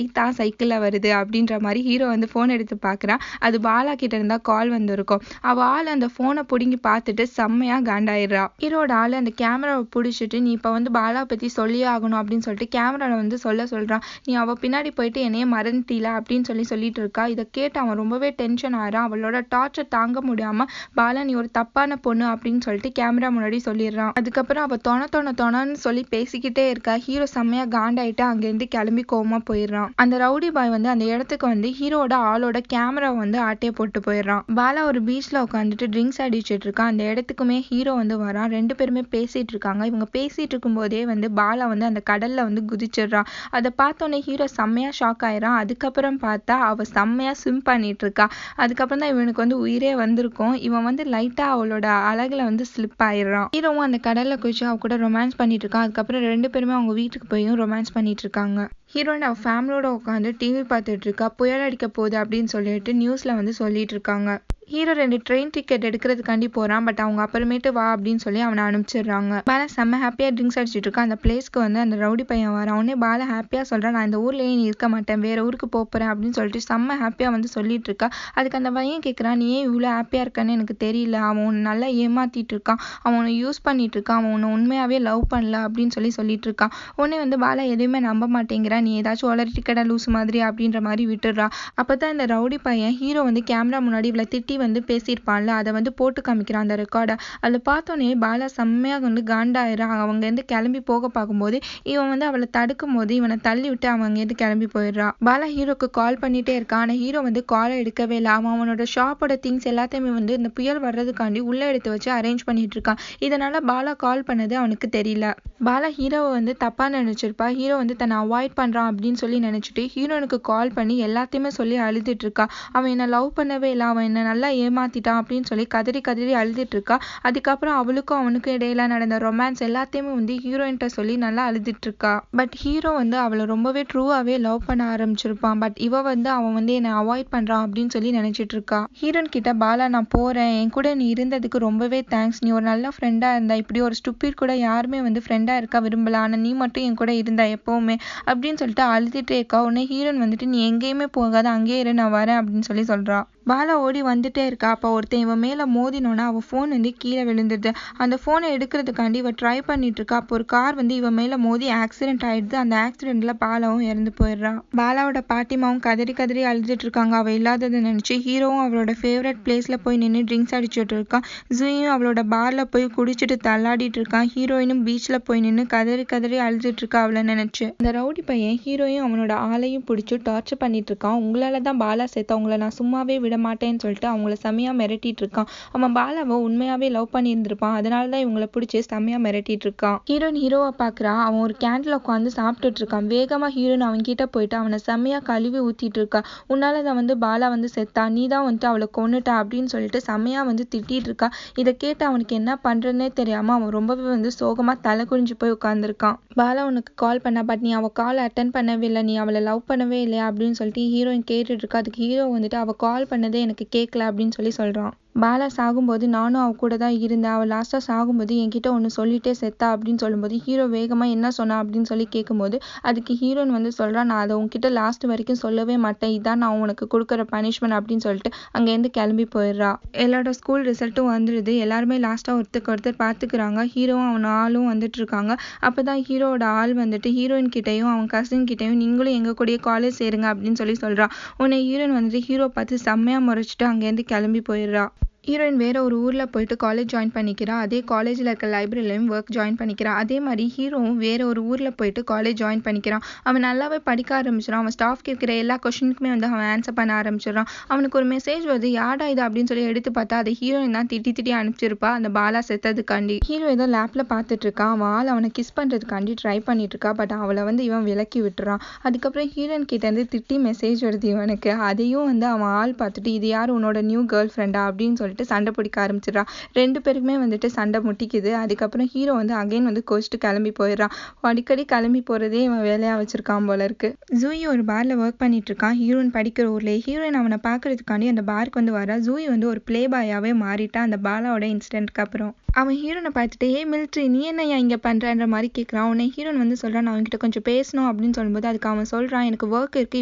சைக்கிள்ல வருது அப்படின்ற மாதிரி ஹீரோ வந்து போன் எடுத்து பாக்குறான். அது பாலா கிட்ட இருந்தா கால் வந்திருக்கும். அவ ஆள் அந்த போனை பிடுங்கி பார்த்துட்டு செம்மையா காண்டாயிடுறா. ஹீரோட ஆளு அந்த கேமராவை பிடிச்சிட்டு, நீ இப்ப வந்து பாலா பத்தி சொல்லியே ஆகணும் அப்படின்னு சொல்லிட்டு கேமராவை வந்து சொல்றான். நீ அவ பின்னாடி போயிட்டு என்னையே மறந்துட்டீல அப்படின்னு சொல்லிட்டு இருக்கா. இதை கேட்டு அவன் ரொம்பவே டென்ஷன் ஆகிறான். அவளோட டார்ச்சர் தாங்க முடியாம, பாலா நீ ஒரு தப்பான பொண்ணு அப்படின்னு சொல்லிட்டு கேமரா முன்னாடி சொல்லிடுறான். அதுக்கப்புறம் அவ தொணன்னு சொல்லி பேசிக்கிட்டே இருக்கா. ஹீரோ செம்மையா காண்டாயிட்டு அங்கிருந்து கிளம்பி கோவமா போயிடுறான். அந்த ரவுடி பாய் வந்து அந்த இடத்துக்கு வந்து ஹீரோட ஆளோட கேமரா வந்து ஆட்டையை போட்டு போயிடுறான். பாலா ஒரு பீச்ல உட்காந்துட்டு ட்ரிங்க்ஸ் அடிச்சிட்டு இருக்கான். அந்த இடத்துக்குமே ஹீரோ வந்து வரான். 2 பேருமே பேசிட்டு இருக்காங்க. இவங்க பேசிட்டு இருக்கும் போதே வந்து பாலா வந்து அந்த கடல்ல வந்து குதிச்சிடுறான். அதை பார்த்தோன்னே ஹீரோ செம்மையா ஷாக் ஆயிடுறான். அதுக்கப்புறம் பார்த்தா அவ செம்மையா ஸ்விம் பண்ணிட்டு இருக்கா. அதுக்கப்புறம் தான் இவனுக்கு வந்து உயிரே வந்திருக்கும். இவன் வந்து லைட்டா அவளோட அழகுல வந்து ஸ்லிப் ஆயிடுறான். ஹீரோவும் அந்த கடல்ல குதிச்சு அவ கூட ரொமான்ஸ் பண்ணிட்டு இருக்கான். அதுக்கப்புறம் 2 பேருமே அவங்க வீட்டுக்கு போயும் ரொமான்ஸ் பண்ணிட்டு இருக்காங்க. ஹீரோயின் அவ ஃபேமிலியோட உட்காந்து டிவி பார்த்துட்டு இருக்கா. புயல் அடிக்க போகுது அப்படின்னு சொல்லிட்டு நியூஸ்ல வந்து சொல்லிட்டு இருக்காங்க. ஹீரோ 2 ட்ரெயின் டிக்கெட் எடுக்கிறதுக்காண்டி போறான். பட் அவங்க அப்புறமேட்டு வா அப்படின்னு சொல்லி அவனை அனுப்பிச்சிடுறாங்க. பாலா செம்ம ஹாப்பியா ட்ரிங்க்ஸ் அடிச்சிட்டு இருக்கான். அந்த பிளேஸ்க்கு வந்து அந்த ரவுடி பையன் வரான். உடனே பாலா ஹாப்பியா சொல்றான், நான் இந்த ஊர்லயே நீ இருக்க மாட்டேன், வேற ஊருக்கு போறேன் அப்படின்னு சொல்லிட்டு செம்ம ஹாப்பியா வந்து சொல்லிட்டு இருக்கா. அதுக்கு அந்த பையன் கேட்கறான், நீ ஏன் இவ்வளவு ஹாப்பியா இருக்கான்னு எனக்கு தெரியல, அவன் உன்னை நல்லா ஏமாத்திட்டு இருக்கான், அவன் உன்னை யூஸ் பண்ணிட்டு இருக்கான், அவன் உன்னை உண்மையாவே லவ் பண்ணல அப்படின்னு சொல்லிட்டு இருக்கான். உடனே வந்து பாலா எதுவுமே நம்ப மாட்டேங்கிறான். நீ ஏதாச்சும் உளறிட்டு கடை லூஸ் மாதிரி அப்படின்ற மாதிரி விட்டுடுறா. அப்பதான் இந்த ரவுடி பையன் ஹீரோ வந்து கேமரா முன்னாடி இவளை திட்டி வந்து பேசியிருப்பான்ல அதை வந்து போட்டு காமிக்கிறான் அந்த ரெக்கார்டை. அதில் பார்த்தோன்னே பாலா செம்மையாக வந்து காண்டாயிரம். அவங்க வந்து கிளம்பி போக பார்க்கும்போது இவன் வந்து அவளை தடுக்கும் போது இவனை தள்ளி விட்டு அவன் அங்கேருந்து கிளம்பி போயிடுறான். பாலா ஹீரோக்கு கால் பண்ணிட்டே இருக்கான். ஆனால் ஹீரோ வந்து காலை எடுக்கவே இல்லை. அவனோட ஷாப்போட திங்ஸ் எல்லாத்தையுமே வந்து இந்த புயல் வர்றதுக்காண்டி உள்ளே எடுத்து வச்சு அரேஞ்ச் பண்ணிட்டு இருக்கான். இதனால பாலா கால் பண்ணது அவனுக்கு தெரியல. பாலா ஹீரோவை வந்து தப்பாக நினைச்சிருப்பா. ஹீரோ வந்து தன்னை அவாய்ட் பண்ணுறான் அப்படின்னு சொல்லி நினச்சிட்டு ஹீரோனுக்கு கால் பண்ணி எல்லாத்தையுமே சொல்லி அழுதுட்டு இருக்கா. அவன் என்னை லவ் பண்ணவே இல்லை, அவன் என்னை நல்லா ஏமாத்திட்டான் அப்படின்னு சொல்லி கதறி கதறி அழுதுட்டு இருக்கா. அதுக்கப்புறம் அவளுக்கும் அவனுக்கும் இடையில நடந்த ரொமான்ஸ் எல்லாத்தையுமே வந்து ஹீரோயின்ட்ட சொல்லி நல்லா அழுதுட்டு இருக்கா. பட் ஹீரோ வந்து அவளை ரொம்பவே ட்ரூவாகவே லவ் பண்ண ஆரம்பிச்சிருப்பான். பட் இவ வந்து அவன் வந்து என்னை அவாய்ட் பண்ணுறான் அப்படின்னு சொல்லி நினச்சிட்டு இருக்கா. ஹீரோயின் கிட்ட பாலா நான் போகிறேன், என் கூட நீ இருந்ததுக்கு ரொம்பவே தேங்க்ஸ், நீ ஒரு நல்ல ஃப்ரெண்டாக இருந்தா, இப்படி ஒரு ஸ்டூபிட் கூட யாருமே வந்து ஃப்ரெண்டாக இருக்க விரும்பல, ஆனால் நீ மட்டும் என் கூட இருந்தா எப்போவுமே அப்படின்னு சொல்லிட்டு அழுதுட்டே இருக்கா. உடனே ஹீரோயின் வந்துட்டு நீ எங்கேயுமே போகாத, அங்கேயே இரு, நான் வரேன் அப்படின்னு சொல்லி சொல்றா. பாலா ஓடி வந்துட்டே இருக்கா. அப்போ ஒருத்தன் இவன் மேலே மோதினோன்னா அவன் ஃபோன் வந்து கீழே விழுந்துடுது. அந்த ஃபோனை எடுக்கிறதுக்காண்டி இவன் ட்ரை பண்ணிட்டு இருக்கா. அப்போ ஒரு கார் வந்து இவன் மேலே மோதி ஆக்சிடென்ட் ஆயிடுது. அந்த ஆக்சிடென்ட்ல பாலாவும் இறந்து போயிடுறான். பாலாவோட பாட்டிமாவும் கதறி கதறி அழுதுட்டு இருக்காங்க. அவள் இல்லாததை நினச்சி ஹீரோவும் அவளோட ஃபேவரட் பிளேஸில் போய் நின்று ட்ரிங்க்ஸ் அடிச்சுட்டு இருக்கான். ஜூயும் அவளோட பார்ல போய் குடிச்சிட்டு தள்ளாடிட்டு இருக்கான். ஹீரோயினும் பீச்சில் போய் நின்று கதறி கதறி அழுதுட்டு இருக்கா அவளை நினைச்சு. இந்த ரவுடி பையன் ஹீரோயும் அவனோட ஆளையும் பிடிச்சி டார்ச்சர் பண்ணிட்டு இருக்கான். உங்களால தான் பாலா சேர்த்தா, உங்களை நான் சும்மாவே விட மாட்டேன்னு சொல்லிட்டு அவங்கள செம்மையா மிரட்டிட்டு இருக்கான். அவன் பாலாவை உண்மையாவே லவ் பண்ணி இருந்திருப்பான். அதனாலதான் இவங்களை பிடிச்சி செம்மையா மிரட்டிட்டு இருக்கான். ஹீரோவை பாக்குறான். அவன் ஒரு கேண்டில் உட்காந்து சாப்பிட்டுட்டு இருக்கான். வேகமா ஹீரோயின் அவன் கிட்ட போயிட்டு அவனை செம்மையா கழுவி ஊத்திட்டு இருக்கா. உன்னாலதான் வந்து பாலா வந்து செத்தா, நீ தான் வந்து அவளை கொன்னுட்டா அப்படின்னு சொல்லிட்டு செம்மையா வந்து திட்டிட்டு இருக்கா. இதை கேட்டு அவனுக்கு என்ன பண்றதுன்னே தெரியாம அவன் ரொம்பவே வந்து சோகமா தலை குனிஞ்சு போய் உட்காந்துருக்கான். பாலா உனக்கு கால் பண்ணா, பட் நீ அவ கால் அட்டன் பண்ணவே இல்லை, நீ அவளை லவ் பண்ணவே இல்லையா அப்படின்னு சொல்லிட்டு ஹீரோயின் கேட்டுட்டு இருக்கா. அதுக்கு ஹீரோ வந்துட்டு அவ கால் பண்ணதே எனக்கு கேட்கல அப்படின்னு சொல்லி சொல்றான். பாலா சாகும்போது நானும் அவ கூட தான் இருந்தேன், அவள் லாஸ்ட்டாக சாகும்போது என்கிட்ட ஒன்று சொல்லிட்டே செத்தா அப்படின்னு சொல்லும்போது ஹீரோ வேகமாக என்ன சொன்னா அப்படின்னு சொல்லி கேட்கும்போது அதுக்கு ஹீரோயின் வந்து சொல்கிறான், நான் அதை உங்ககிட்ட லாஸ்ட் வரைக்கும் சொல்லவே மாட்டேன், இதான் நான் உனக்கு கொடுக்குற பனிஷ்மெண்ட் அப்படின்னு சொல்லிட்டு அங்கேருந்து கிளம்பி போயிடுறா. எல்லாரோட ஸ்கூல் ரிசல்ட்டும் வந்துடுது. எல்லாருமே லாஸ்ட்டாக ஒருத்தருக்கு ஒருத்தர் பார்த்துக்கிறாங்க. ஹீரோவும் அவன் ஆளும் வந்துட்டு இருக்காங்க. அப்போ தான் ஹீரோட ஆள் வந்துட்டு ஹீரோயின் கிட்டையும் அவன் கசின் கிட்டையும் நீங்களும் எங்கள் கூடயே காலேஜ் சேருங்க அப்படின்னு சொல்லி சொல்கிறான். உன்னை ஹீரோயின் வந்துட்டு ஹீரோ பார்த்து செம்மையாக முறைச்சிட்டு அங்கேருந்து கிளம்பி போயிடுறா. ஹீரோயின் வேற ஒரு ஊரில் போயிட்டு காலேஜ் ஜாயின் பண்ணிக்கிறா. அதே காலேஜில் இருக்க லைப்ரரியிலையும் ஒர்க் ஜாயின் பண்ணிக்கிறான். அதே மாதிரி ஹீரோவும் வேற ஒரு ஊரில் போயிட்டு காலேஜ் ஜாயின் பண்ணிக்கிறான். அவன் நல்லாவே படிக்க ஆரம்பிச்சிடான். அவன் ஸ்டாஃப்க்கு இருக்கிற எல்லா கொஸ்டினுக்குமே வந்து அவன் ஆன்சர் பண்ண ஆரம்பிச்சிடறான். அவனுக்கு ஒரு மெசேஜ் வருது, யாடா இது அப்படின்னு சொல்லி எடுத்து பார்த்தா அதை ஹீரோயின் தான் திட்டி திட்டி அனுப்பிச்சிருப்பா அந்த பாலா செத்ததுக்காண்டி. ஹீரோ ஏதோ லேப்ல பார்த்துட்டு இருக்கான். அவன் ஆள் அவனை கிஸ் பண்ணுறதுக்காண்டி ட்ரை பண்ணிட்டு இருக்கா. பட் அவளை வந்து இவன் விலக்கி விட்டுறான். அதுக்கப்புறம் ஹீரோயின் கிட்ட இருந்து திட்டி மெசேஜ் வருது இவனுக்கு. அதையும் வந்து அவன் ஆள் பார்த்துட்டு இது யார் உன்னோட நியூ கேர்ள் ஃப்ரெண்டா அப்படின்னு சொல்லிட்டு சண்டை பிடிக்க ஆரம்பிச்சிடறா. ரெண்டு பேருக்குமே வந்துட்டு சண்டை முட்டிக்குது. அதுக்கப்புறம் ஹீரோ வந்து அகைன் வந்து கோச்சிட்டு கிளம்பி போயிடுறான். அடிக்கடி கிளம்பி போறதே இவன் வேலையா வச்சிருக்கான் போல இருக்கு. ஜூயி ஒரு பார்ல ஒர்க் பண்ணிட்டு இருக்கான். ஹீரோயின் படிக்கிற ஊர்ல. ஹீரோயின் அவனை பாக்குறதுக்காண்டி அந்த பார்க்கு வந்து வரா. ஜூயி வந்து ஒரு பிளே பாயாவே மாறிட்டான் அந்த பாலாவோட இன்சிடென்ட்க்கு அப்புறம். அவன் ஹீரோனை பார்த்துட்டு ஏ மிலிட்ரி நீ என்ன இங்க பண்றன்ற மாதிரி கேட்கறான். உடனே ஹீரோன் வந்து சொல்றான், நான் அவன்கிட்ட கொஞ்சம் பேசணும் அப்படின்னு சொல்லும்போது அதுக்கு அவன் சொல்றான், எனக்கு ஒர்க் இருக்கு,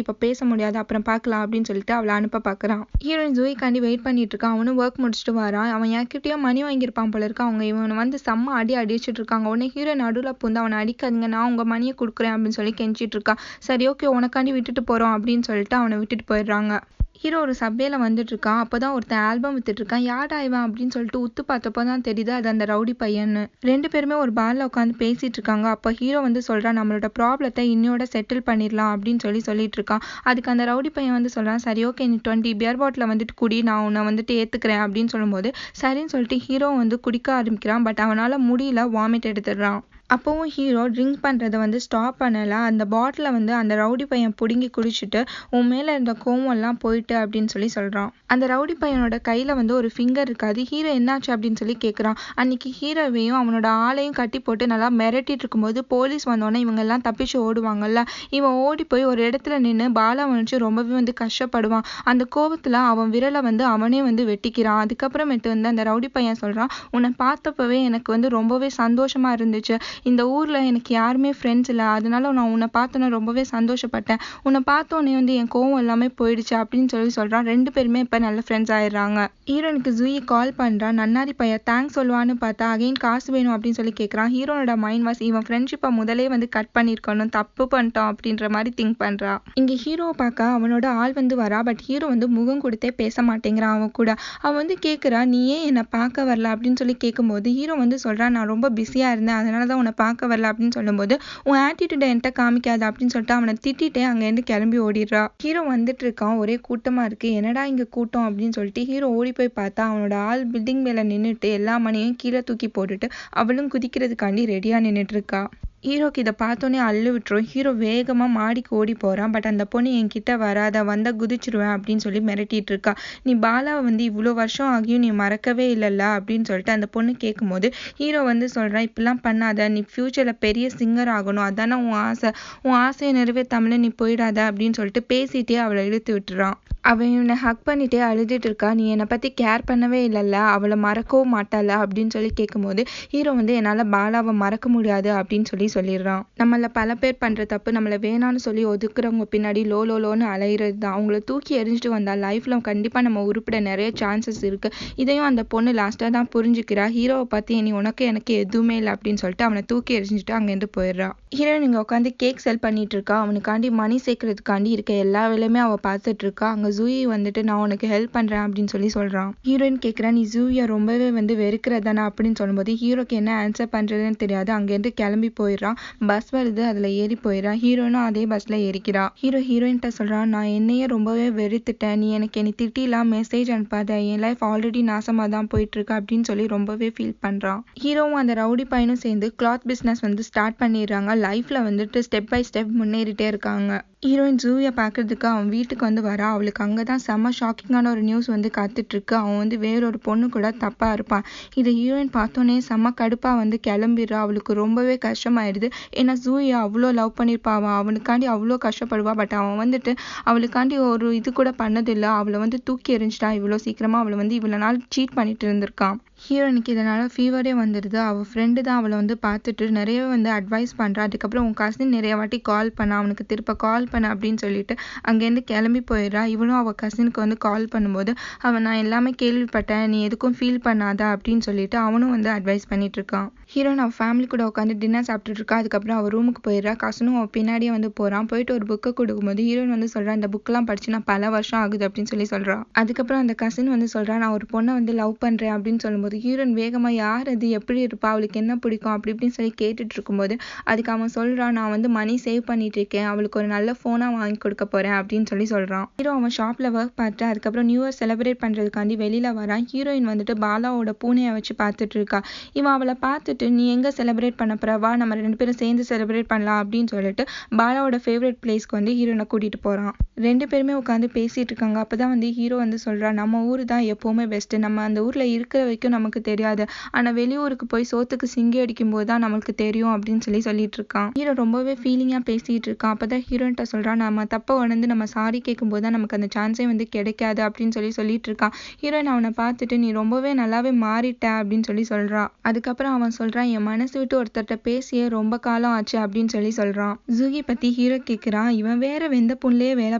இப்ப பேச முடியாது, அப்புறம் பார்க்கலாம் அப்படின்னு சொல்லிட்டு அவளை அனுப்ப பாக்குறான். ஹீரோயின் ஜூயிக்காண்டி வெயிட் பண்ணிட்டு இருக்கான். அவனும் ஒர்க் முடிச்சுட்டு வரான். அவன் யார்கிட்டயோ மணி வாங்கியிருப்பான் போல இருக்கு. அவங்க இவனை வந்து செம்ம அடிச்சுட்டு இருக்காங்க. உடனே ஹீரோயின் நடுவில் பூந்து அவனை அடிக்காதுங்க, நான் உங்க மணியை கொடுக்குறேன் அப்படின்னு சொல்லி கெஞ்சிட்டு இருக்கா. சரி ஓகே உனக்காண்டி விட்டுட்டு போறோம் அப்படின்னு சொல்லிட்டு அவனை விட்டுட்டு போயிடுறாங்க. ஹீரோ ஒரு சப்வேல வந்துட்டு இருக்கான். அப்போதான் ஒருத்தன் ஆல்பம் வித்துட்டு இருக்கான். யாடா இவன் அப்படின்னு சொல்லிட்டு உத்து பார்த்தப்போ தான் தெரியுது அது அந்த ரவுடி பையன்னு. ரெண்டு பேருமே ஒரு பார்ல உட்காந்து பேசிட்டு இருக்காங்க. அப்போ ஹீரோ வந்து சொல்றான், நம்மளோட ப்ராப்ளத்தை இன்னையோட செட்டில் பண்ணிடலாம் அப்படின்னு சொல்லிட்டு இருக்கான். அதுக்கு அந்த ரவுடி பையன் வந்து சொல்றான், சரி ஓகே நீ 20 பியர் பாட்டில் வந்துட்டு குடி, நான் உன்னை வந்துட்டு ஏத்துக்கிறேன் அப்படின்னு சொல்லும்போது சரின்னு சொல்லிட்டு ஹீரோ வந்து குடிக்க ஆரம்பிக்கிறான். பட் அவனால முடியல, வாமிட் எடுத்துடுறான். அப்போவும் ஹீரோ ட்ரிங்க் பண்ணுறதை வந்து ஸ்டாப் பண்ணலை. அந்த பாட்டிலை வந்து அந்த ரவுடி பையன் பிடுங்கி குடிச்சிட்டு உன் மேலே இருந்த கோவம்லாம் போயிட்டு அப்படின்னு சொல்லி சொல்கிறான். அந்த ரவுடி பையனோட கையில் வந்து ஒரு ஃபிங்கர் இருக்காது. ஹீரோ என்னாச்சு அப்படின்னு சொல்லி கேட்குறான். அன்னைக்கு ஹீரோவையும் அவனோட ஆளையும் கட்டி போட்டு நல்லா மிரட்டிட்டு இருக்கும்போது போலீஸ் வந்தோடனே இவங்கெல்லாம் தப்பிச்சு ஓடுவாங்கல்ல, இவன் ஓடி போய் ஒரு இடத்துல நின்று பாலா வந்துச்சு ரொம்பவே வந்து கஷ்டப்படுவான். அந்த கோவத்தில் அவன் விரலை வந்து அவனே வந்து வெட்டிக்கிறான். அதுக்கப்புறமேட்டு வந்து அந்த ரவுடி பையன் சொல்கிறான், உன்னை பார்த்தப்பவே எனக்கு வந்து ரொம்பவே சந்தோஷமா இருந்துச்சு, இந்த ஊரில் எனக்கு யாருமே ஃப்ரெண்ட்ஸ் இல்லை, அதனால நான் உன்னை பார்த்தோன்னே ரொம்பவே சந்தோஷப்பட்டேன், உன்னை பார்த்தோன்னே வந்து என் கோவம் எல்லாமே போயிடுச்சு அப்படின்னு சொல்கிறான். 2 பேருமே இப்போ நல்ல ஃப்ரெண்ட்ஸ் ஆயிடுறாங்க. ஹீரோனுக்கு ஜூயி கால் பண்ணுறான். நன்னாரி பையன் தேங்க்ஸ் சொல்லுவான்னு பார்த்தா அகைன் காசு வேணும் அப்படின்னு சொல்லி கேட்குறான். ஹீரோனோட மைண்ட் வாஸ் இவன் ஃப்ரெண்ட்ஷிப்பை முதலே வந்து கட் பண்ணியிருக்கணும், தப்பு பண்ணிட்டான் அப்படின்ற மாதிரி திங்க் பண்ணுறான். இங்கே ஹீரோவை பார்க்க அவனோட ஆள் வந்து வரா. பட் ஹீரோ வந்து முகம் கொடுத்தே பேச மாட்டேங்கிறான் அவன் கூட. அவன் வந்து கேட்குறா, நீ ஏன் என்னை பார்க்க வரல அப்படின்னு சொல்லி கேட்கும்போது ஹீரோ வந்து சொல்கிறான், நான் ரொம்ப பிஸியாக இருந்தேன், அதனால தான் உன்னை பார்க்க வரல அப்படின்னு சொல்லும்போது, உன் ஆட்டிடியூடை என்கிட்ட காமிக்காது அப்படின்னு சொல்லிட்டு அவனை திட்டிகிட்டே அங்கேருந்து கிளம்பி ஓடிடுறா. ஹீரோ வந்துட்டு இருக்கான், ஒரே கூட்டமாக இருக்குது, என்னடா இங்கே கூட்டம் அப்படின்னு சொல்லிட்டு ஹீரோ ஓடி போய் பார்த்தா அவனோட ஆள் பில்டிங் மேலே நின்றுட்டு எல்லா மணியும் கீழே தூக்கி போட்டுட்டு அவளும் குதிக்கிறதுக்காண்டி ரெடியாக நின்றுட்டு இருக்கா. ஹீரோக்கு இதை பார்த்தோன்னே அள்ளு விட்டுரும். ஹீரோ வேகமாக மாடிக்கு ஓடி போகிறான். பட் அந்த பொண்ணு என்கிட்ட வராத, வந்தால் குதிச்சிருவேன் அப்படின்னு சொல்லி மிரட்டிட்டு இருக்கா. நீ பாலாவை வந்து இவ்வளோ வருஷம் ஆகியும் நீ மறக்கவே இல்லைல்ல அப்படின்னு சொல்லிட்டு அந்த பொண்ணு கேட்கும்போது ஹீரோ வந்து சொல்கிறான், இப்படிலாம் பண்ணாத, நீ ஃப்யூச்சரில் பெரிய சிங்கர் ஆகணும், அதானே உன் ஆசை, உன் ஆசையை நிறைவேற்றாமலே நீ போயிடாத அப்படின்னு சொல்லிட்டு பேசிகிட்டே அவளை இழுத்து விட்டுறான். அவன் இவனை ஹக் பண்ணிட்டே அழுதுட்டு இருக்கா. நீ என்னை பற்றி கேர் பண்ணவே இல்லைல்ல, அவளை மறக்கவும் மாட்டாள அப்படின்னு சொல்லி கேட்கும்போது ஹீரோ வந்து என்னால் பாலாவை மறக்க முடியாது அப்படின்னு சொல்லிடுறான். நம்மள பல பேர் பண்ணுற தப்பு, நம்மளை வேணான்னு சொல்லி ஒதுக்குறவங்க பின்னாடி லோன்னு அலையிறது தான். அவங்கள தூக்கி எரிஞ்சிட்டு வந்தால் லைஃப்பில் கண்டிப்பாக நம்ம உருப்பிட நிறைய சான்சஸ் இருக்குது. இதையும் அந்த பொண்ணு லாஸ்ட்டாக தான் புரிஞ்சுக்கிறா. ஹீரோவை பார்த்து நீ உனக்கு எனக்கு எதுவுமே இல்லை அப்படின்னு சொல்லிட்டு அவனை தூக்கி எரிஞ்சிட்டு அங்கேருந்து போயிடுறா. ஹீரோயின் இங்கே உட்காந்து கேக் செல் பண்ணிட்டு இருக்கா. அவனுக்காண்டி மணி சேர்க்கறதுக்காண்டி இருக்க எல்லா வேலையுமே அவள் பார்த்துட்டு இருக்கா. அங்கே ஜூயி வந்துட்டு நான் உனக்கு ஹெல்ப் பண்ணுறேன் அப்படின்னு சொல்கிறான். ஹீரோயின் கேட்குறா, நீ ஜூயை ரொம்பவே வந்து வெறுக்கிறதானே அப்படின்னு சொல்லும்போது ஹீரோக்கு என்ன ஆன்சர் பண்ணுறதுன்னு தெரியாது. அங்கேருந்து கிளம்பி போயிடுறான். பஸ் வருது, அதில் ஏறி போயிடுறான். ஹீரோயினும் அதே பஸ்ஸில் ஏறிக்கிறா. ஹீரோயின்ட்ட சொல்கிறான், நான் என்னையே ரொம்பவே வெறுத்துட்டேன், நீ எனக்கு என்னை திட்டிலாம் மெசேஜ் அனுப்பாத, என் லைஃப் ஆல்ரெடி நாசமாக தான் போயிட்டுருக்கு அப்படின்னு சொல்லி ரொம்பவே ஃபீல் பண்ணுறான். ஹீரோவும் அந்த ரவுடி பையனும் சேர்ந்து கிளாத் பிஸ்னஸ் வந்து ஸ்டார்ட் பண்ணிடுறாங்க. லைஃப்பில் வந்துட்டு ஸ்டெப் பை ஸ்டெப் முன்னேறிட்டே இருக்காங்க. ஹீரோயின் ஜூயை பார்க்கறதுக்கு அவன் வீட்டுக்கு வந்து வரா. அவளுக்கு அங்கே தான் செம்ம ஷாக்கிங்கான ஒரு நியூஸ் வந்து காத்துட்ருக்கு. அவன் வந்து வேறொரு பொண்ணு கூட தப்பாக இருப்பான். இதை ஹீரோயின் பார்த்தோன்னே செம்ம கடுப்பாக வந்து கிளம்பிடுறா. அவளுக்கு ரொம்பவே கஷ்டமாயிடுது. ஏன்னா ஜூயை அவ்வளோ லவ் பண்ணியிருப்பா, அவன் அவனுக்காண்டி அவ்வளோ கஷ்டப்படுவா. பட் அவன் வந்துட்டு அவளுக்காண்டி ஒரு இது கூட பண்ணதில்லை. அவளை வந்து தூக்கி எறிஞ்சிட்டான் இவ்வளோ சீக்கிரமாக. அவளை வந்து இவ்வளோ நாள் சீட் பண்ணிட்டு இருந்திருக்கான். ஹீரோயினுக்கு இதனால் ஃபீவரே வந்துடுது. அவள் ஃப்ரெண்டு தான் அவளை வந்து பார்த்துட்டு நிறைய வந்து அட்வைஸ் பண்ணுறா. அதுக்கப்புறம் உன் கசின் நிறைய வாட்டி கால் பண்ண, அவனுக்கு திருப்ப கால் பண்ண அப்படின்னு சொல்லிட்டு அங்கேருந்து கிளம்பி போயிடுறா. இவளும் அவள் கசினுக்கு வந்து கால் பண்ணும்போது அவன் நான் எல்லாமே கேள்விப்பட்டேன், நீ எதுக்கும் ஃபீல் பண்ணாத அப்படின்னு சொல்லிட்டு அவனும் வந்து அட்வைஸ் பண்ணிட்டு இருக்கான். ஹீரோயின் அவள் ஃபேமிலி கூட உட்காந்து டின்னர் சாப்பிட்டுட்டு இருக்கா. அதுக்கப்புறம் அவள் ரூமுக்கு போயிடுறா. கசனும் அவள் பின்னாடியே வந்து போகிறான். போயிட்டு ஒரு புக்கை கொடுக்கும்போது ஹீரோயின் வந்து சொல்கிறா, இந்த புக்கெலாம் படிச்சு நான் பல வருஷம் ஆகுது அப்படின்னு சொல்கிறான். அதுக்கப்புறம் அந்த கசின் வந்து சொல்கிறா, நான் ஒரு பொண்ணை வந்து லவ் பண்ணுறேன் அப்படின்னு சொல்லும்போது ஹீரோயின் வேகமாக யார் அது, எப்படி இருப்பா, அவளுக்கு என்ன பிடிக்கும் அப்படி இப்படின்னு சொல்லி கேட்டுட்டு இருக்கும்போது அதுக்கு அவன் சொல்கிறான், நான் வந்து மணி சேவ் பண்ணிட்டு இருக்கேன், அவளுக்கு ஒரு நல்ல ஃபோனாக வாங்கி கொடுக்க போகிறேன் அப்படின்னு சொல்கிறான். ஹீரோ அவன் ஷாப்பில் ஒர்க் பார்த்துட்டு அதுக்கப்புறம் நியூ இயர் செலிப்ரேட் பண்ணுறதுக்காண்டி வெளியில் வரான். ஹீரோயின் வந்துட்டு பாலாவோட பூனையை வச்சு பார்த்துட்டு இருக்கா. இவன் அவளை பார்த்துட்டு நீ எங்கே செலிப்ரேட் பண்ண போற, வா நம்ம 2 பேரும் சேர்ந்து செலிப்ரேட் பண்ணலாம் அப்படின்னு சொல்லிட்டு பாலாவோட ஃபேவரட் பிளேஸ்க்கு வந்து ஹீரோனை கூட்டிகிட்டு போகிறான். 2 பேருமே உட்காந்து பேசிகிட்டு இருக்காங்க. அப்போ தான் வந்து ஹீரோ வந்து சொல்கிறான், நம்ம ஊர் தான் எப்போவுமே பெஸ்ட்டு, நம்ம அந்த ஊரில் இருக்கிற வரைக்கும் நமக்கு தெரியாது, ஆனால் வெளியூருக்கு போய் சோத்துக்கு சிங்கி அடிக்கும் போது தான் நம்மளுக்கு தெரியும் அப்படின்னு சொல்லிட்டு இருக்கான். ஹீரோ ரொம்பவே ஃபீலிங்காக பேசிகிட்டு இருக்கான். அப்போ தான் ஹீரோயின்ட்ட சொல்கிறான், நம்ம தப்பை உணர்ந்து நம்ம சாரி கேட்கும்போது தான் நமக்கு அந்த சான்ஸே வந்து கிடைக்காது அப்படின்னு சொல்லிட்டு இருக்கான். ஹீரோயின் அவனை பார்த்துட்டு நீ ரொம்பவே நல்லாவே மாறிட்ட அப்படின்னு சொல்கிறா. அதுக்கப்புறம் அவன் சொல்கிறான், என் மனசு விட்டு ஒருத்தர்கிட்ட பேசியே ரொம்ப காலம் ஆச்சு அப்படின்னு சொல்கிறான். ஜூகி பற்றி ஹீரோ கேட்குறான். இவன் வேற வெந்த புண்ணிலே வேலை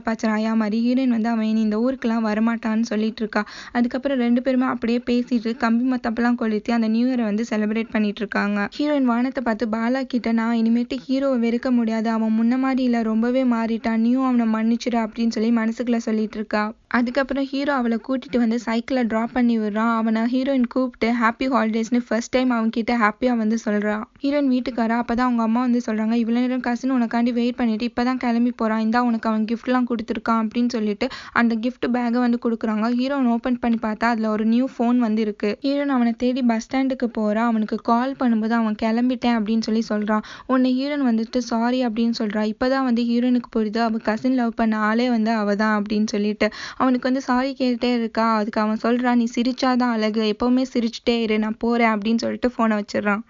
பார்த்துறாயா மாதிரி ஹீரோயின் வந்து அவன் இந்த ஊருக்குலாம் வரமாட்டான்னு சொல்லிட்டு இருக்கா. அதுக்கப்புறம் 2 பேருமே அப்படியே பேசிட்டு கம்பி மத்தப்பெல்லாம் கொளுத்தி அந்த நியூ இயரை வந்து செலிப்ரேட் பண்ணிட்டு இருக்காங்க. ஹீரோயின் வானத்தை பார்த்து பாலா கிட்ட, நான் இனிமேட்டு ஹீரோவை வெறுக்க முடியாது, அவன் முன்ன மாதிரி இல்லை, ரொம்பவே மாறிட்டான், நீயும் அவனை மன்னிச்சிடு அப்படின்னு சொல்லி மனசுக்குள்ள சொல்லிட்டு இருக்கா. அதுக்கப்புறம் ஹீரோ அவளை கூட்டிட்டு வந்து சைக்கிளில் ட்ராப் பண்ணி விடுறான். அவனை ஹீரோயின் கூப்பிட்டு ஹாப்பி ஹாலிடேஸ்னு ஃபர்ஸ்ட் டைம் அவன்கிட்ட ஹாப்பியாக வந்து சொல்கிறான். ஹீரோயின் வீட்டுக்காரா. அப்போ தான் அவங்க அம்மா வந்து சொல்கிறாங்க, இவ்வளோ நேரம் கசின் உனக்காண்டி வெயிட் பண்ணிட்டு இப்போ தான் கிளம்பி போகிறான், இந்தா உனக்கு அவன் கிஃப்ட்லாம் கொடுத்துருக்கான் அப்படின்னு சொல்லிட்டு அந்த கிஃப்ட் பேக்கை வந்து கொடுக்குறாங்க. ஹீரோயின் ஓப்பன் பண்ணி பார்த்தா அதில் ஒரு நியூ ஃபோன் வந்து இருக்கு. ஹீரோயின் அவனை தேடி பஸ் ஸ்டாண்டுக்கு போகிறான். அவனுக்கு கால் பண்ணும்போது அவன் கிளம்பிட்டேன் அப்படின்னு சொல்கிறான். உன்னை ஹீரோயின் வந்துட்டு சாரி அப்படின்னு சொல்கிறா. இப்போ தான் வந்து ஹீரோயினுக்கு புரியுது அவன் கசின் லவ் பண்ண ஆளே வந்து அவள் தான் அப்படின்னு சொல்லிட்டு அவனுக்கு வந்து சாரி கேட்டே இருக்கா. அதுக்கு அவன் சொல்கிறான், நீ சிரிச்சாதான் அழகு, எப்போவுமே சிரிச்சுட்டே இரு, நான் போகிறேன் அப்படின்னு சொல்லிட்டு ஃபோனை வச்சிடறான்.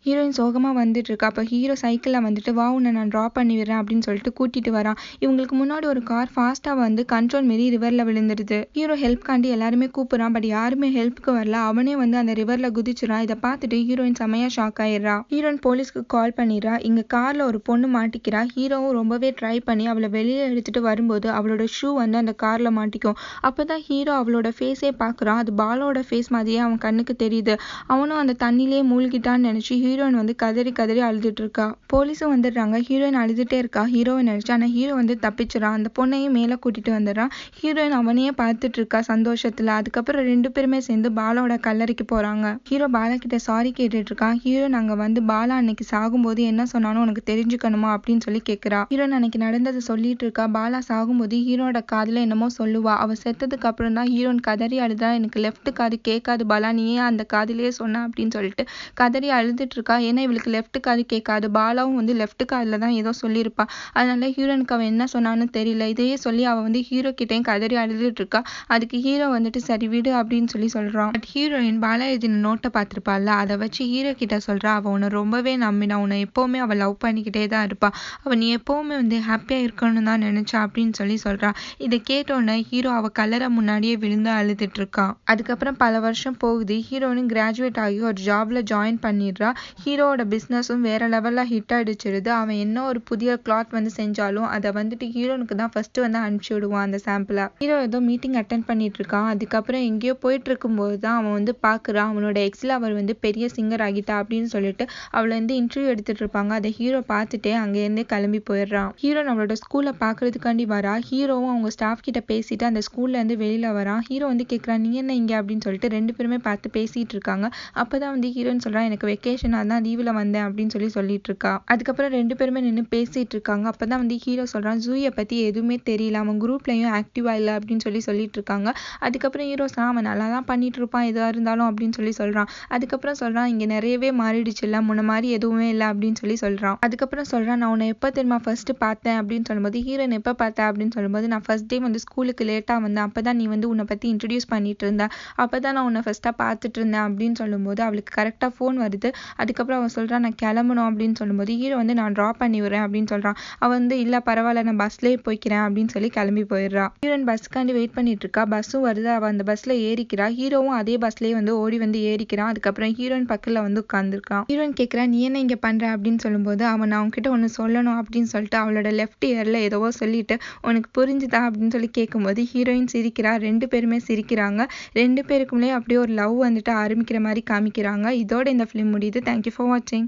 ஹீரோயின் சோகமா வந்துட்டு இருக்கா. அப்ப ஹீரோ சைக்கிள்ல வந்துட்டு வா உன்னை நான் ட்ராப் பண்ணி விடுறேன் அப்படின்னு சொல்லிட்டு கூட்டிட்டு வரான். இவங்களுக்கு முன்னாடி ஒரு கார் ஃபாஸ்டா வந்து கண்ட்ரோல் மீறி ரிவர்ல விழுந்துருது. ஹீரோ ஹெல்ப் காண்டி எல்லாருமே கூப்பிடுறான். பட் யாருமே ஹெல்ப்புக்கு வரல. அவனே வந்து அந்த ரிவர்ல குதிச்சுறான். இதை பார்த்துட்டு ஹீரோயின் செமையா ஷாக் ஆயிடுறா. ஹீரோயின் போலீஸ்க்கு கால் பண்ணிடுறா. இங்க கார்ல ஒரு பொண்ணு மாட்டிக்கிறா. ஹீரோவும் ரொம்பவே ட்ரை பண்ணி அவளை வெளியே எடுத்துட்டு வரும்போது அவளோட ஷூ வந்து அந்த கார்ல மாட்டிக்கும். அப்பதான் ஹீரோ அவளோட ஃபேஸே பார்க்குறான். அது பாலோட ஃபேஸ் மாதிரியே அவன் கண்ணுக்கு தெரியுது. அவனும் அந்த தண்ணிலே மூழ்கிட்டான்னு நினைச்சு ஹீரோயின் வந்து கதறி கதறி அழுதுட்டு இருக்கா. போலீஸும் வந்துடுறாங்க. ஹீரோயின் அழுதுட்டே இருக்கா. ஹீரோவை நினைச்சு ஆனா ஹீரோ வந்து தப்பிச்சிடான். அந்த பொண்ணையும் மேல கூட்டிட்டு வந்துடுறான். ஹீரோயின் அவனையே பார்த்துட்டு இருக்கா சந்தோஷத்துல. அதுக்கப்புறம் 2 பேருமே சேர்ந்து பாலாவோட கல்லறைக்கு போறாங்க. ஹீரோ பாலா கிட்ட சாரி கேட்டுட்டு இருக்கான். ஹீரோ நாங்க வந்து பாலா அன்னைக்கு சாகும்போது என்ன சொன்னானோ உனக்கு தெரிஞ்சுக்கணுமா அப்படின்னு சொல்லி கேட்கிறா. ஹீரோயின் அன்னைக்கு நடந்ததை சொல்லிட்டு இருக்கா. பாலா சாகும்போது ஹீரோட காதுல என்னமோ சொல்லுவா. அவ செத்ததுக்கு அப்புறம் தான் ஹீரோயின் கதறி அழுதா. எனக்கு லெஃப்ட் காது கேட்காது பாலா, நீ ஏன் அந்த காதுலயே சொன்ன அப்படின்னு சொல்லிட்டு கதறி அழுதுட்டு இருக்கா. ஏன்னா இவளுக்கு லெஃப்ட் காது கேட்காது. பாலாவும் வந்து லெஃப்ட் காதுல தான் ஏதோ சொல்லியிருப்பா. அதனால ஹீரோனுக்கு அவன் என்ன சொன்னான்னு தெரியல. இதையே சொல்லி அவ வந்து ஹீரோ கிட்டையும் கதறி அழுதுட்டு இருக்கா. அதுக்கு ஹீரோ வந்துட்டு சரி விடு அப்படின்னு சொல்லி சொல்றான். பட் ஹீரோயின் பாலா எழுதின நோட்டை பார்த்திருப்பாள்ல, அதை வச்சு ஹீரோ கிட்ட சொல்றா. அவ உன்னை ரொம்பவே நம்பினா. உன்னை எப்பவுமே அவ லவ் பண்ணிக்கிட்டே தான் இருப்பா. அவ நீ எப்பவுமே வந்து ஹாப்பியா இருக்கணும்னு தான் நினைச்சா அப்படின்னு சொல்லி சொல்றா. இதை கேட்டோன்னே ஹீரோ அவ கல்லறை முன்னாடியே விழுந்து அழுதுட்டு இருக்கான். அதுக்கப்புறம் பல வருஷம் போகுது. ஹீரோயின் கிராஜுவேட் ஆகி ஒரு ஜாப்ல ஜாயின் பண்ணிடுறா. ஹீரோவோட பிஸ்னஸும் வேற லெவல்ல ஹிட் அடிச்சிருது. அவன் என்ன ஒரு புதிய கிளாத் வந்து செஞ்சாலும் அதை வந்துட்டு ஹீரோனுக்கு தான் ஃபர்ஸ்ட் வந்து அனுப்பிச்சு விடுவான் அந்த சாம்பிளை. ஹீரோ ஏதோ மீட்டிங் அட்டென்ட் பண்ணிட்டு இருக்கான். அதுக்கப்புறம் எங்கேயோ போயிட்டு இருக்கும்போது தான் அவன் வந்து பாக்குறான். அவனோட எக்ஸ்ல அவர் வந்து பெரிய சிங்கர் ஆகிட்டா அப்படின்னு சொல்லிட்டு அவளை வந்து இன்டர்வியூ எடுத்துட்டு இருப்பாங்க. அதை ஹீரோ பார்த்துட்டே அங்கேருந்தே கிளம்பி போயிடுறான். ஹீரோ நம்மளோட ஸ்கூல்ல பாக்குறதுக்காண்டி வரா. ஹீரோவும் அவங்க ஸ்டாஃப் கிட்ட பேசிட்டு அந்த ஸ்கூல்ல இருந்து வெளியில வரான். ஹீரோ வந்து கேட்கறான் நீ என்ன இங்க அப்படின்னு சொல்லிட்டு 2 பேருமே பார்த்து பேசிட்டு இருக்காங்க. அப்பதான் வந்து ஹீரோன்னு சொல்றான் எனக்கு வெக்கேஷனா தான் லீவ்ல வந்தேன் அப்படின்னு சொல்லிட்டு இருக்கா. அதுக்கப்புறம் 2 பேருமே நின்று பேசிட்டு இருக்காங்க. அப்பதான் வந்து ஹீரோ சொல்றான் ஜூயை பத்தி எதுவுமே தெரியல, அவன் குரூப்லயும் ஆக்டிவா இல்லை அப்படின்னு சொல்லிட்டு இருக்காங்க. அதுக்கப்புறம் ஹீரோ அவன் நல்லா தான் பண்ணிட்டு இருப்பான் எதா இருந்தாலும் அப்படின்னு சொல்றான். அதுக்கப்புறம் சொல்றான் இங்க நிறையவே மாறிடுச்சு இல்ல, முன்ன மாதிரி எதுவுமே இல்லை அப்படின்னு சொல்றான். அதுக்கப்புறம் சொல்றான் நான் உன்னை எப்ப தெரியுமா ஃபர்ஸ்ட் பார்த்தேன் அப்படின்னு சொல்லும்போது ஹீரோன் எப்ப பார்த்தேன் அப்படின்னு சொல்லும்போது நான் ஃபர்ஸ்ட் டே வந்து ஸ்கூலுக்கு லேட்டா வந்தேன். அப்பதான் நீ வந்து உன்னை பத்தி இன்ட்ரடியூஸ் பண்ணிட்டு இருந்த. அப்பதான் நான் உன்னை ஃபர்ஸ்டா பார்த்துட்டு இருந்தேன் அப்படின்னு சொல்லும்போது அவளுக்கு கரெக்டா ஃபோன் வருது. அதுக்கப்புறம் அவன் சொல்றான் நான் கிளம்பணும் அப்படின்னு சொல்லும்போது ஹீரோ வந்து நான் ட்ராப் பண்ணி விடுறேன் அப்படின்னு சொல்றான். அவன் வந்து இல்ல பரவாயில்ல நான் பஸ்லயே போய்க்கிறேன் அப்படின்னு சொல்லி கிளம்பி போயிடுறா. ஹீரோயின் பஸ்க்காண்டி வெயிட் பண்ணிட்டு இருக்கா. பஸ்ஸும் வருது. அவ அந்த பஸ்ல ஏறிக்கிறா. ஹீரோவும் அதே பஸ்லயே வந்து ஓடி வந்து ஏறிக்கிறான். அதுக்கப்புறம் ஹீரோயின் பக்கத்துல வந்து உட்கார்ந்துருக்கான். ஹீரோயின் கேட்கிறா நீ என்ன இங்க பண்ற அப்படின்னு சொல்லும்போது அவன் நான் உன்கிட்ட ஒன்னு சொல்லணும் அப்படின்னு சொல்லிட்டு அவளோட லெஃப்ட் இயர்ல ஏதோ சொல்லிட்டு உனக்கு புரிஞ்சுதா அப்படின்னு சொல்லி கேட்கும்போது ஹீரோயின் சிரிக்கிறா. 2 பேருமே சிரிக்கிறாங்க. 2 பேருக்குள்ளே அப்படியே ஒரு லவ் வந்துட்டு ஆரம்பிக்கிற மாதிரி காமிக்கிறாங்க. இதோட இந்த ஃபிலிம் முடியுது. தேங்க்யூ ஃபார் வாட்சிங்.